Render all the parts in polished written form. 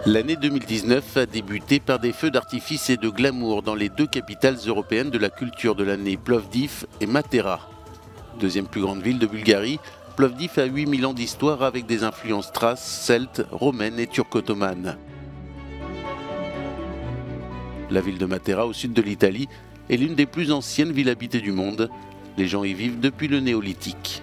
L'année 2019 a débuté par des feux d'artifice et de glamour dans les deux capitales européennes de la culture de l'année, Plovdiv et Matera. Deuxième plus grande ville de Bulgarie, Plovdiv a 8000 ans d'histoire avec des influences thraces, celtes, romaines et turco-ottomanes. La ville de Matera, au sud de l'Italie, est l'une des plus anciennes villes habitées du monde. Les gens y vivent depuis le néolithique.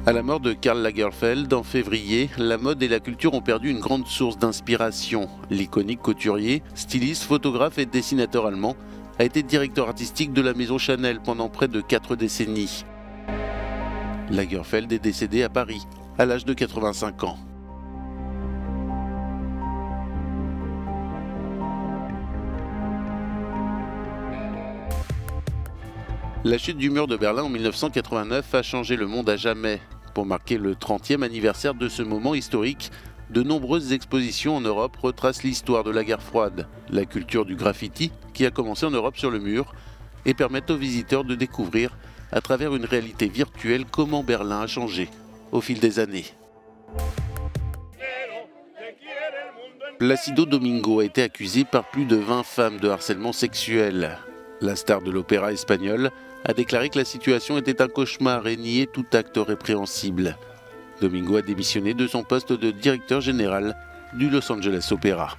À la mort de Karl Lagerfeld en février, la mode et la culture ont perdu une grande source d'inspiration. L'iconique couturier, styliste, photographe et dessinateur allemand a été directeur artistique de la maison Chanel pendant près de 4 décennies. Lagerfeld est décédé à Paris, à l'âge de 85 ans. La chute du mur de Berlin en 1989 a changé le monde à jamais. Pour marquer le 30e anniversaire de ce moment historique, de nombreuses expositions en Europe retracent l'histoire de la guerre froide, la culture du graffiti qui a commencé en Europe sur le mur et permettent aux visiteurs de découvrir à travers une réalité virtuelle comment Berlin a changé au fil des années. Plácido Domingo a été accusé par plus de 20 femmes de harcèlement sexuel. La star de l'opéra espagnol a déclaré que la situation était un cauchemar et nié tout acte répréhensible. Domingo a démissionné de son poste de directeur général du Los Angeles Opera.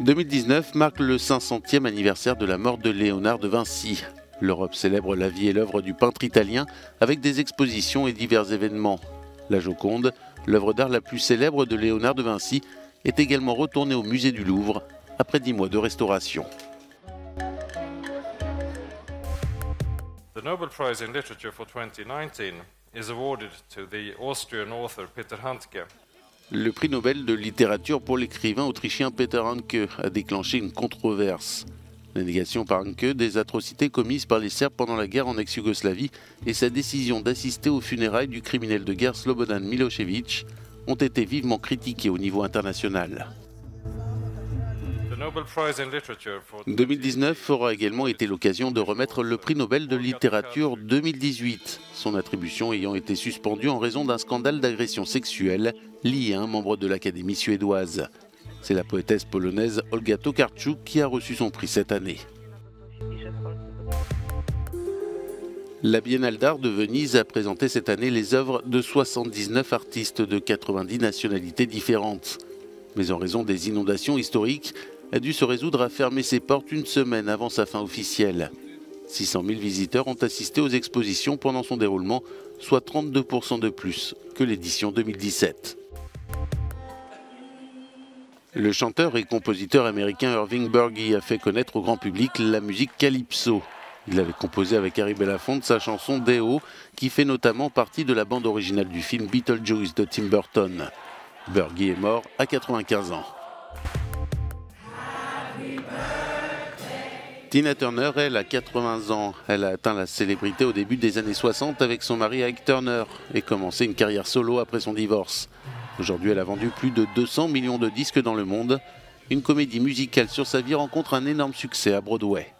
2019 marque le 500e anniversaire de la mort de Léonard de Vinci. L'Europe célèbre la vie et l'œuvre du peintre italien avec des expositions et divers événements. La Joconde, l'œuvre d'art la plus célèbre de Léonard de Vinci, est également retournée au musée du Louvre après 10 mois de restauration. The Nobel Prize in Literature for 2019 is awarded to the Austrian author Peter Handke. Le prix Nobel de littérature pour l'écrivain autrichien Peter Handke a déclenché une controverse. La négation par Handke des atrocités commises par les Serbes pendant la guerre en ex-Yougoslavie et sa décision d'assister aux funérailles du criminel de guerre Slobodan Milošević ont été vivement critiqués au niveau international. 2019 aura également été l'occasion de remettre le prix Nobel de littérature 2018, son attribution ayant été suspendue en raison d'un scandale d'agression sexuelle lié à un membre de l'Académie suédoise. C'est la poétesse polonaise Olga Tokarczuk qui a reçu son prix cette année. La Biennale d'art de Venise a présenté cette année les œuvres de 79 artistes de 90 nationalités différentes. Mais en raison des inondations historiques, a dû se résoudre à fermer ses portes une semaine avant sa fin officielle. 600 000 visiteurs ont assisté aux expositions pendant son déroulement, soit 32% de plus que l'édition 2017. Le chanteur et compositeur américain Irving Bergey a fait connaître au grand public la musique calypso. Il avait composé avec Harry Belafonte sa chanson Deo, qui fait notamment partie de la bande originale du film Beetlejuice de Tim Burton. Bergey est mort à 95 ans. Tina Turner, elle, a 80 ans. Elle a atteint la célébrité au début des années 60 avec son mari Ike Turner et commencé une carrière solo après son divorce. Aujourd'hui, elle a vendu plus de 200 millions de disques dans le monde. Une comédie musicale sur sa vie rencontre un énorme succès à Broadway.